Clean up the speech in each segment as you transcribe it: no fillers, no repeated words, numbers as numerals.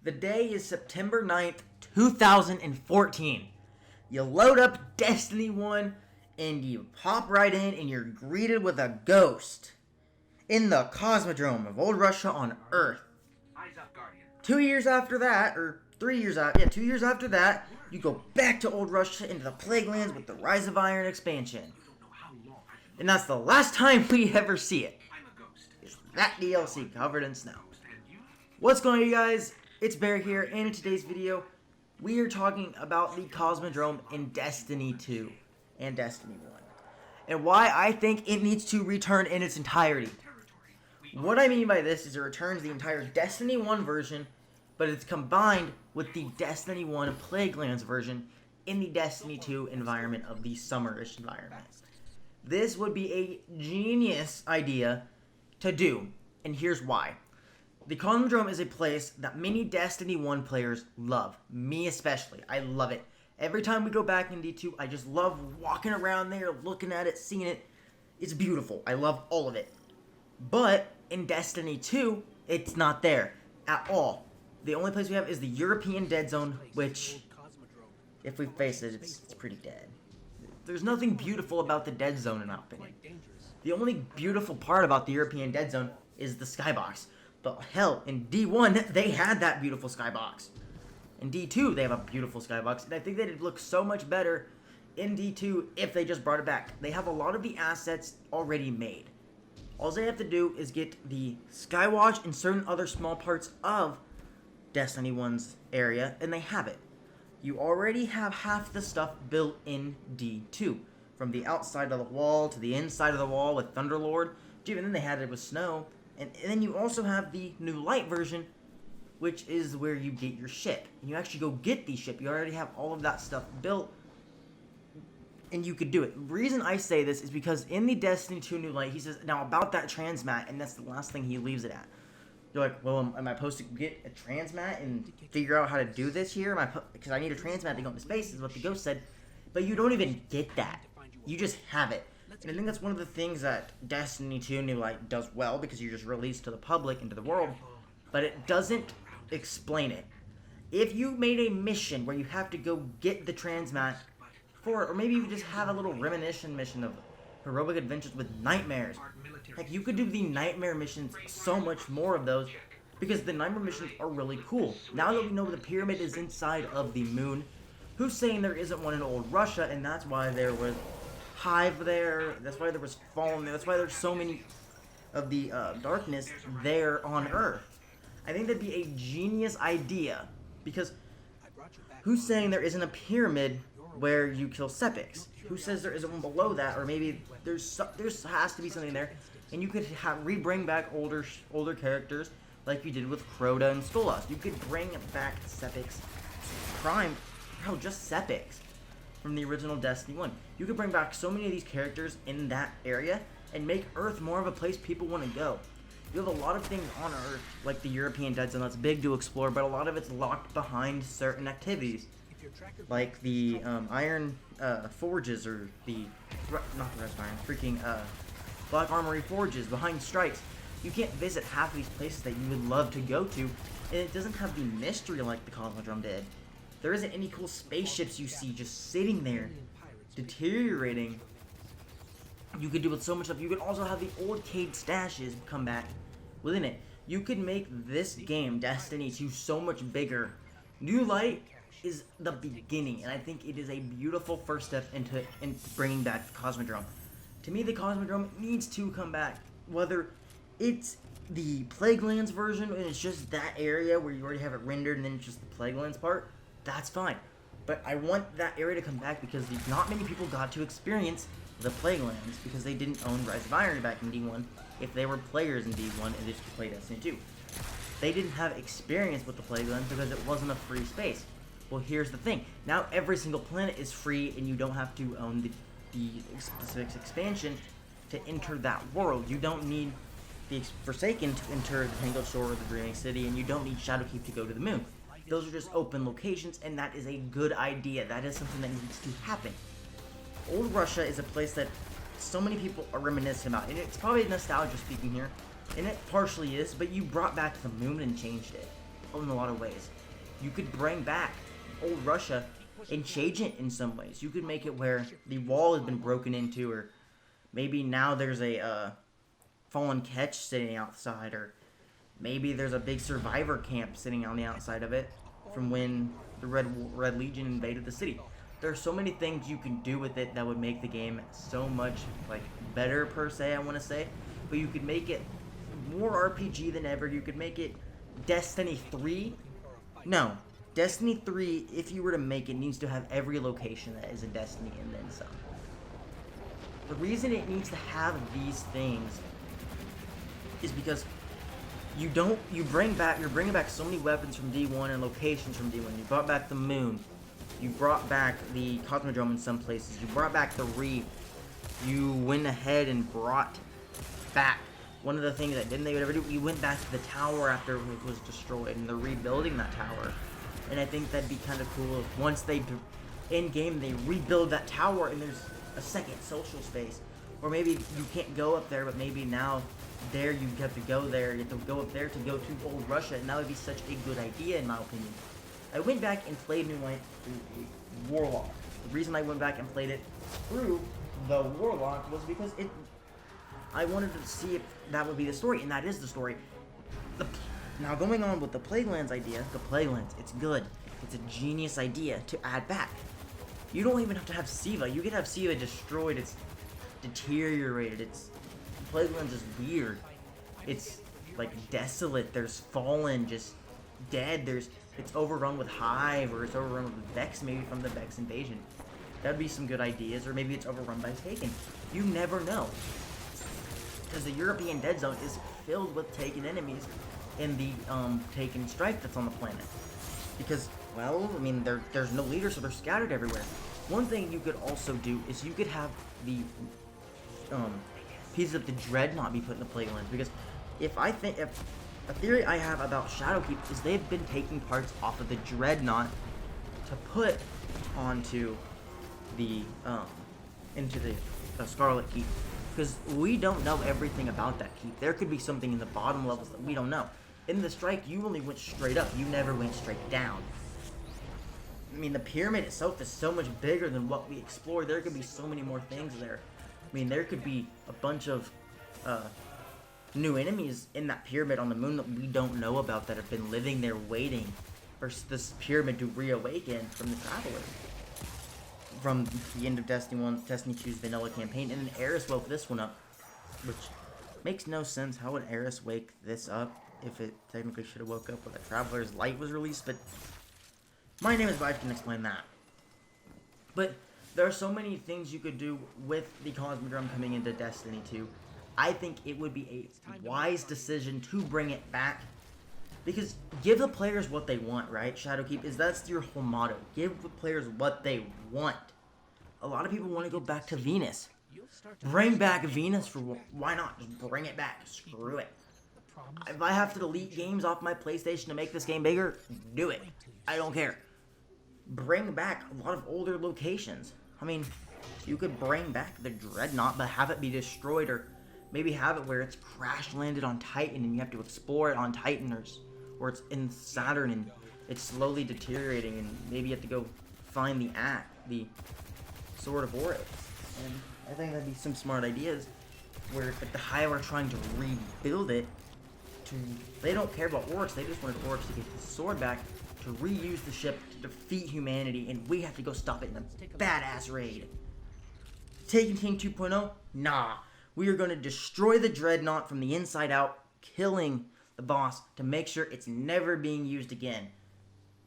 The day is September 9th, 2014. You load up Destiny 1 and you pop right in and you're greeted with a ghost in the Cosmodrome of Old Russia on Earth. 2 years after that, or 3 years after, 2 years after that, you go back to Old Russia into the Plague Lands with the Rise of Iron expansion. And that's the last time we ever see it. Is that DLC covered in snow. What's going on, you guys? It's Bear here, and in today's video, we are talking about the Cosmodrome in Destiny 2 and Destiny 1, and why I think it needs to return in its entirety. What I mean by this is it returns the entire Destiny 1 version, but it's combined with the Destiny 1 Plague Lands version in the Destiny 2 environment of the summerish environment. This would be a genius idea to do, and here's why. The Cosmodrome is a place that many Destiny 1 players love. Me especially. I love it. Every time we go back in D2, I just love walking around there, looking at it, seeing it. It's beautiful. I love all of it. But in Destiny 2, it's not there at all. The only place we have is the European Dead Zone, which, if we face it, it's pretty dead. There's nothing beautiful about the Dead Zone, in my opinion. The only beautiful part about the European Dead Zone is the skybox. But hell, in D1, they had that beautiful skybox. In D2, they have a beautiful skybox, and I think that it'd look so much better in D2 if they just brought it back. They have a lot of the assets already made. All they have to do is get the Skywatch and certain other small parts of Destiny 1's area, and they have it. You already have half the stuff built in D2. From the outside of the wall to the inside of the wall with Thunderlord. Even then they had it with snow. And then you also have the new light version, which is where you get your ship. And you actually go get the ship. You already have all of that stuff built, and you could do it. The reason I say this is because in the Destiny 2 New Light, he says, now about that transmat, and that's the last thing he leaves it at. You're like, well, am I supposed to get a transmat and figure out how to do this here? Because I need a transmat to go into space, is what the ghost said. But you don't even get that. You just have it. And I think that's one of the things that Destiny 2 New Light does well, because you're just released to the public, into the world, but it doesn't explain it. If you made a mission where you have to go get the transmat for it, or maybe you just have a little reminiscent mission of heroic adventures with nightmares. Heck, you could do the nightmare missions, so much more of those, because the nightmare missions are really cool. Now that we know the pyramid is inside of the moon, who's saying there isn't one in Old Russia, and that's why there was Hive there, that's why there was Fallen there, that's why there's so many of the darkness there on Earth. I think that'd be a genius idea, because who's saying there isn't a pyramid where you kill Sepiks? Who says there isn't one below that, or maybe there has to be something there, and you could bring back older characters like you did with Crota and Skolas. You could bring back Sepiks, Prime, hell, just Sepiks from the original Destiny 1. You could bring back so many of these characters in that area and make Earth more of a place people want to go. You have a lot of things on Earth, like the European Dead Zone, that's big to explore, but a lot of it's locked behind certain activities. Like the Iron Forges, or not the Red Iron, freaking Black Armory Forges behind Strikes. You can't visit half of these places that you would love to go to, and it doesn't have the mystery like the Cosmodrome did. There isn't any cool spaceships you see just sitting there, deteriorating. You could do with so much stuff. You could also have the old cave stashes come back within it. You could make this game, Destiny 2, so much bigger. New Light is the beginning, and I think it is a beautiful first step into bringing back the Cosmodrome. To me, the Cosmodrome needs to come back. Whether it's the Plague Lands version, and it's just that area where you already have it rendered, and then it's just the Plague Lands part, that's fine. But I want that area to come back, because not many people got to experience the Plague Lands, because they didn't own Rise of Iron back in D1 if they were players in D1 and just played Destiny 2. They didn't have experience with the Plague Lands because it wasn't a free space. Well, here's the thing. Now every single planet is free, and you don't have to own the specific expansion to enter that world. You don't need the Forsaken to enter the Tangled Shore or the Dreaming City, and you don't need Shadowkeep to go to the moon. Those are just open locations, and that is a good idea. That is something that needs to happen. Old Russia is a place that so many people are reminiscent about, and it's probably nostalgia speaking here, and it partially is, but you brought back the moon and changed it. in a lot of ways. You could bring back old Russia and change it in some ways. You could make it where the wall has been broken into, or maybe now there's a fallen ketch sitting outside, or maybe there's a big survivor camp sitting on the outside of it from when the Red Legion invaded the city. There are so many things you can do with it that would make the game so much like better per se, I want to say. But you could make it more RPG than ever. You could make it Destiny 3. No, Destiny 3, if you were to make it, needs to have every location that is in Destiny and then some. The reason it needs to have these things is because you're bringing back so many weapons from D1 and locations from D1. You brought back the moon. You brought back the Cosmodrome in some places. You brought back the Reef. You went ahead and brought back one of the things that didn't they would ever do. You went back to the tower after it was destroyed, and they're rebuilding that tower. And I think that'd be kind of cool if once in game they rebuild that tower and there's a second social space, or maybe you can't go up there, but maybe now there you have to go there. You have to go up there to go to old Russia, and that would be such a good idea in my opinion. I went back and played New Light through a Warlock. The reason I went back and played it through the Warlock was because I wanted to see if that would be the story, and that is the story. Now going on with the Plaguelands idea, it's good. It's a genius idea to add back. You don't even have to have Siva. You can have Siva destroyed. It's deteriorated. Plaguelands is weird. It's like desolate. There's fallen, just dead. It's overrun with Hive, or it's overrun with Vex, maybe from the Vex invasion. That'd be some good ideas, or maybe it's overrun by Taken. You never know. Because the European Dead Zone is filled with Taken enemies in the Taken strike that's on the planet. Because, well, I mean, there's no leader, so they're scattered everywhere. One thing you could also do is you could have the pieces of the Dreadnought be put in the Plaguelands. Because if a theory I have about Shadowkeep is they've been taking parts off of the Dreadnought to put onto the into the Scarlet Keep, because we don't know everything about that keep. There could be something in the bottom levels that we don't know. In the strike, you only went straight up. You never went straight down. I mean, the pyramid itself is so much bigger than what we explored. There could be so many more things there. I mean, there could be a bunch of new enemies in that pyramid on the moon that we don't know about, that have been living there waiting for this pyramid to reawaken from the Travelers. From the end of Destiny 1, Destiny 2's vanilla campaign, and then Eris woke this one up, which makes no sense. How would Eris wake this up if it technically should have woke up when the Traveler's Light was released? But my name is Vibe, can explain that. But there are so many things you could do with the Cosmodrome coming into Destiny 2. I think it would be a wise decision to bring it back. Because give the players what they want, right? Shadowkeep that's your whole motto. Give the players what they want. A lot of people want to go back to Venus. Bring back Venus for why not? Just bring it back. Screw it. If I have to delete games off my PlayStation to make this game bigger, do it. I don't care. Bring back a lot of older locations. I mean, you could bring back the Dreadnought, but have it be destroyed, or maybe have it where it's crash landed on Titan and you have to explore it on Titan, or it's in Saturn and it's slowly deteriorating, and maybe you have to go find the Sword of Oryx. And I think that'd be some smart ideas where if the Hive are trying to rebuild it, they don't care about Oryx, they just wanted Oryx to get the sword back, to reuse the ship to defeat humanity, and we have to go stop it in a badass raid. Taken King 2.0? Nah. We are going to destroy the Dreadnought from the inside out, killing the boss to make sure it's never being used again.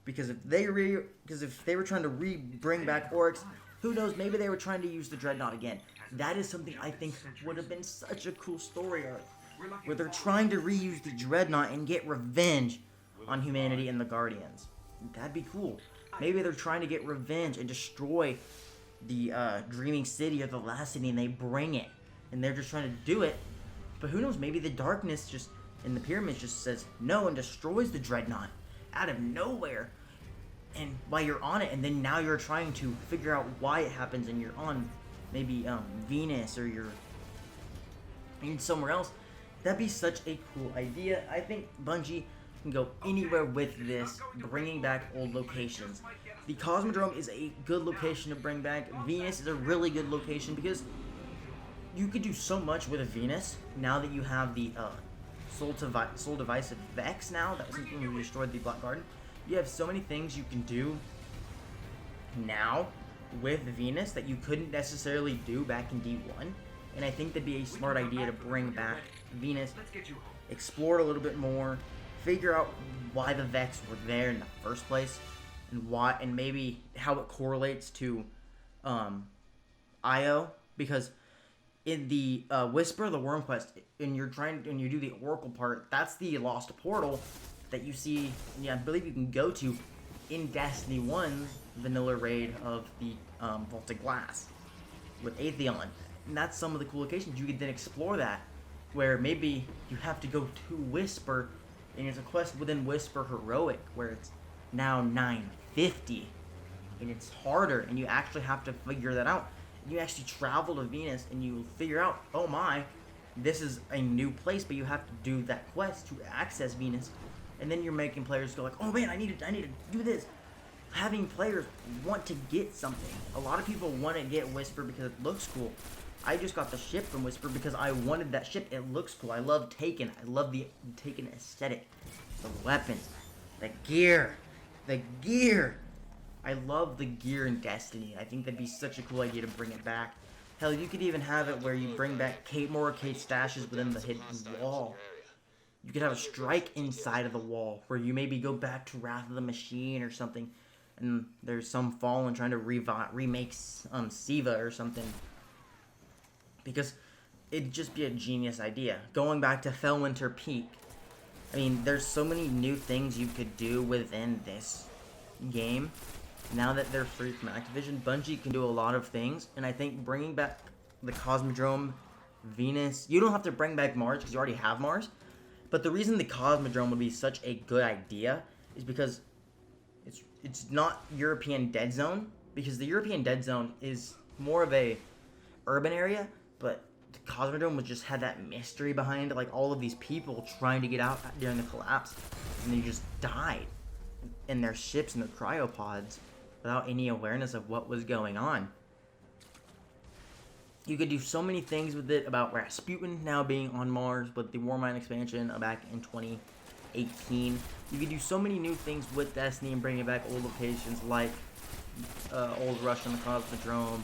Because if they were trying to bring back Oryx, who knows, maybe they were trying to use the Dreadnought again. That is something I think would have been such a cool story arc, where they're trying to reuse the Dreadnought and get revenge on humanity and the Guardians. That'd be cool. Maybe they're trying to get revenge and destroy the Dreaming City or the last city, and they bring it. And they're just trying to do it. But who knows, maybe the darkness just in the pyramids just says no and destroys the Dreadnought out of nowhere. And while you're on it, and then now you're trying to figure out why it happens, and you're on maybe Venus, or you're in somewhere else. That'd be such a cool idea. I think Bungie can go anywhere with this, bringing back old locations. The Cosmodrome is a good location to bring back. Venus is a really good location because you could do so much with a Venus now that you have the Soul Divisive Vex now. That was something when we destroyed the Black Garden. You have so many things you can do now with Venus that you couldn't necessarily do back in D1. And I think that'd be a smart idea to bring back Venus, explore it a little bit more, figure out why the Vex were there in the first place, and maybe how it correlates to Io, because in the Whisper, the Worm Quest, and you do the Oracle part, that's the Lost Portal that you see, I believe you can go to in Destiny 1's vanilla raid of the Vaulted Glass with Atheon. And that's some of the cool locations. You could then explore that, where maybe you have to go to Whisper, and it's a quest within Whisper Heroic, where it's now 950, and it's harder, and you actually have to figure that out. You actually travel to Venus, and you figure out, oh my, this is a new place, but you have to do that quest to access Venus, and then you're making players go like, oh man, I need to do this. Having players want to get something. A lot of people want to get Whisper because it looks cool. I just got the ship from Whisper because I wanted that ship. It looks cool. I love Taken. I love the Taken aesthetic. The weapons. The gear. I love the gear in Destiny. I think that'd be such a cool idea to bring it back. Hell, you could even have it where you bring back more arcade stashes within the hidden wall. You could have a strike inside of the wall where you maybe go back to Wrath of the Machine or something, and there's some Fallen trying to remake Siva or something. Because it'd just be a genius idea. Going back to Fellwinter Peak, I mean, there's so many new things you could do within this game. Now that they're free from Activision, Bungie can do a lot of things, and I think bringing back the Cosmodrome, Venus, you don't have to bring back Mars because you already have Mars, but the reason the Cosmodrome would be such a good idea is because it's not European Dead Zone, because the European Dead Zone is more of a urban area, but the Cosmodrome would just had that mystery behind it, like all of these people trying to get out during the collapse, and they just died in their ships and their cryopods without any awareness of what was going on. You could do so many things with it about Rasputin now being on Mars with the Warmind expansion back in 2018. You could do so many new things with Destiny and bringing back old locations like Old Russia and the Cosmodrome.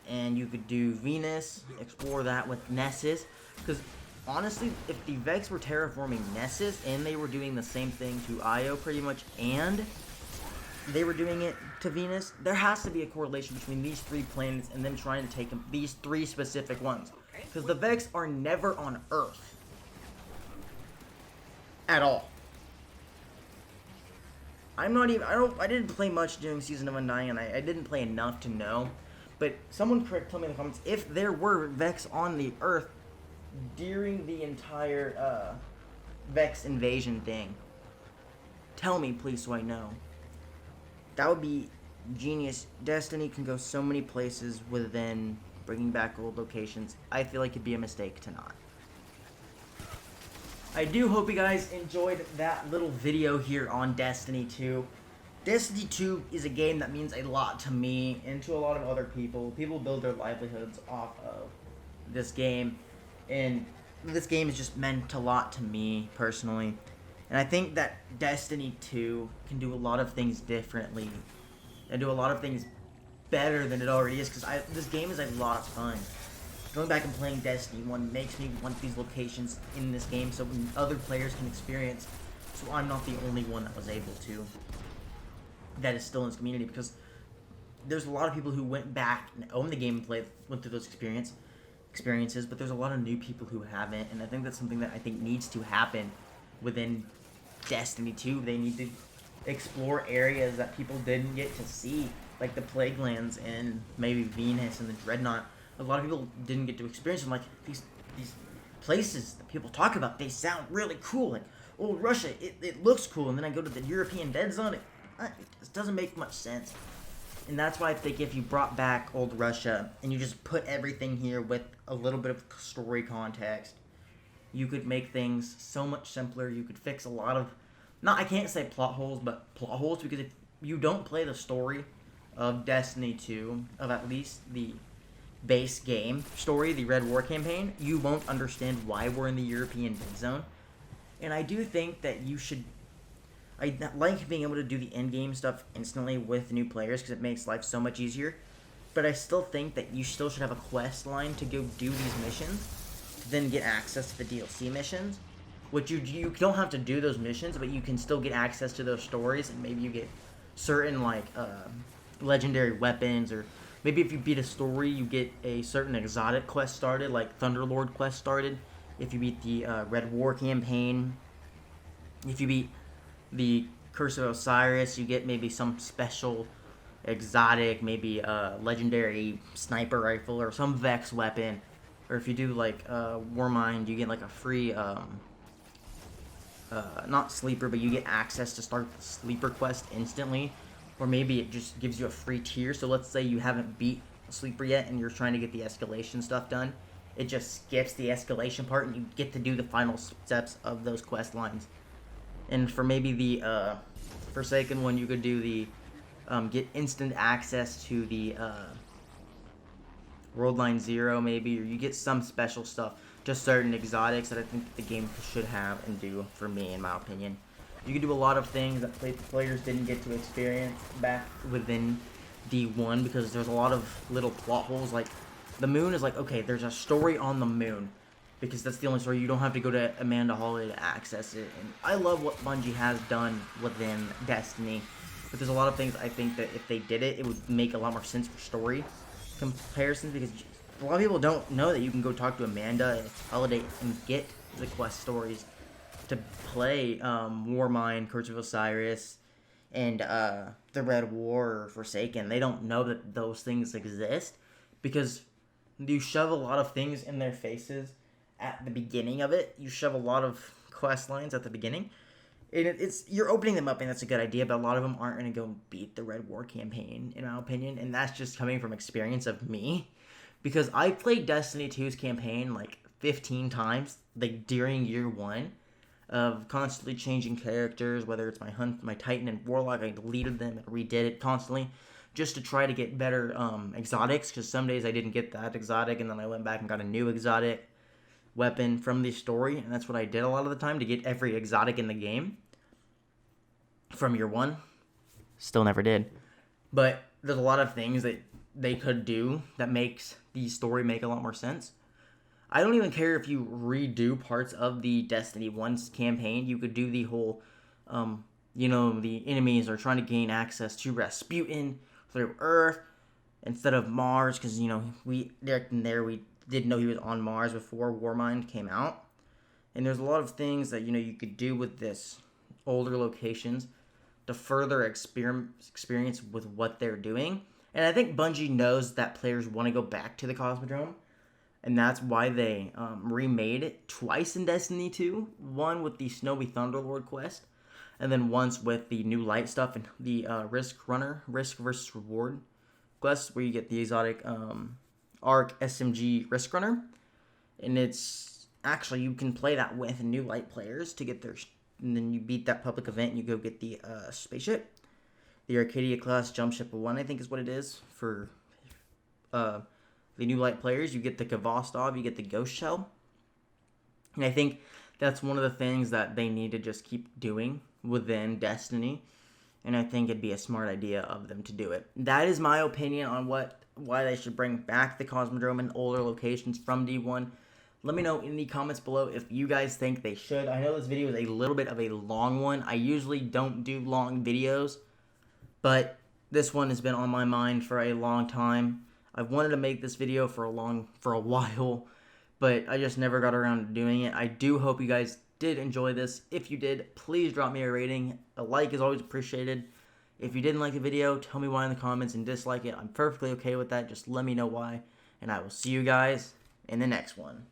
And you could do Venus, explore that with Nessus. Because honestly, if the Vex were terraforming Nessus and they were doing the same thing to Io pretty much, and they were doing it to Venus, there has to be a correlation between these three planets and them trying to take them, these three specific ones. Because the Vex are never on Earth. At all. I didn't play much during Season of Undying, and I didn't play enough to know. But someone tell me in the comments if there were Vex on the Earth during the entire Vex invasion thing. Tell me, please, so I know. That would be genius. Destiny can go so many places within bringing back old locations. I feel like it'd be a mistake to not. I do hope you guys enjoyed that little video here on Destiny 2. Destiny 2 is a game that means a lot to me and to a lot of other people. People build their livelihoods off of this game, and this game has just meant a lot to me personally. And I think that Destiny 2 can do a lot of things differently and do a lot of things better than it already is, because this game is a lot of fun. Going back and playing Destiny 1 makes me want these locations in this game so other players can experience, so I'm not the only one that was able to, that is still in this community, because there's a lot of people who went back and owned the game and went through those experiences, but there's a lot of new people who haven't, and I think that's something that I think needs to happen within Destiny 2. They need to explore areas that people didn't get to see, like the Plaguelands and maybe Venus and the Dreadnought. A lot of people didn't get to experience them. Like these places that people talk about, they sound really cool. Like Old Russia, it looks cool, and then I go to the European Dead Zone, it doesn't make much sense. And that's why I think if you brought back Old Russia and you just put everything here with a little bit of story context, you could make things so much simpler. You could fix a lot of I can't say plot holes, but plot holes, because if you don't play the story of Destiny 2, of at least the base game story, the Red War campaign, you won't understand why we're in the European Dead Zone. And I do think that you should. I like being able to do the end game stuff instantly with new players because it makes life so much easier. But I still think that you still should have a quest line to go do these missions, to then get access to the DLC missions. Which you don't have to do those missions, but you can still get access to those stories, and maybe you get certain like legendary weapons, or maybe if you beat a story, you get a certain exotic quest started, like Thunderlord quest started. If you beat the Red War campaign, if you beat the Curse of Osiris, you get maybe some special exotic, maybe a legendary sniper rifle or some Vex weapon. Or if you do like Warmind, you get like a free, not sleeper, but you get access to start the sleeper quest instantly. Or maybe it just gives you a free tier. So let's say you haven't beat a sleeper yet and you're trying to get the escalation stuff done. It just skips the escalation part and you get to do the final steps of those quest lines. And for maybe the Forsaken one, you could do the get instant access to the World Line 0 maybe, or you get some special stuff, just certain exotics that I think the game should have and do, for me, in my opinion. You can do a lot of things that players didn't get to experience back within D1 because there's a lot of little plot holes. Like, the moon is like, okay, there's a story on the moon because that's the only story. You don't have to go to Amanda Holiday to access it. And I love what Bungie has done within Destiny. But there's a lot of things I think that if they did it, it would make a lot more sense for story comparisons, because a lot of people don't know that you can go talk to Amanda Holiday and get the quest stories to play Warmind, Curse of Osiris, and the Red War or Forsaken. They don't know that those things exist because you shove a lot of things in their faces at the beginning of it. You shove a lot of quest lines at the beginning. You're opening them up, and that's a good idea, but a lot of them aren't going to go beat the Red War campaign, in my opinion, and that's just coming from experience of me, because I played Destiny 2's campaign like 15 times, like during year one, of constantly changing characters, whether it's my Titan and Warlock. I deleted them and redid it constantly, just to try to get better exotics, because some days I didn't get that exotic, and then I went back and got a new exotic weapon from the story, and that's what I did a lot of the time to get every exotic in the game from year one. Still never did. But there's a lot of things that they could do that makes the story make a lot more sense. I don't even care if you redo parts of the Destiny 1's campaign. You could do the whole, the enemies are trying to gain access to Rasputin through Earth instead of Mars, because, we didn't know he was on Mars before Warmind came out. And there's a lot of things that, you could do with this older locations to further experience with what they're doing. And I think Bungie knows that players want to go back to the Cosmodrome. And that's why they remade it twice in Destiny 2. One with the Snowy Thunderlord quest, and then once with the new light stuff and the risk versus reward quest, where you get the exotic Arc SMG Risk Runner. And it's actually, you can play that with new light players to get their, and then you beat that public event and you go get the spaceship. The Arcadia class jump ship 1, I think is what it is, for the new light players. You get the Kavostov, you get the Ghost Shell. And I think that's one of the things that they need to just keep doing within Destiny. And I think it'd be a smart idea of them to do it. That is my opinion on why they should bring back the Cosmodrome in older locations from D1. Let me know in the comments below if you guys think they should. I know this video is a little bit of a long one. I usually don't do long videos, but this one has been on my mind for a long time. I've wanted to make this video for a while, but I just never got around to doing it. I do hope you guys did enjoy this. If you did, please drop me a rating. A like is always appreciated. If you didn't like the video, tell me why in the comments and dislike it. I'm perfectly okay with that. Just let me know why. And I will see you guys in the next one.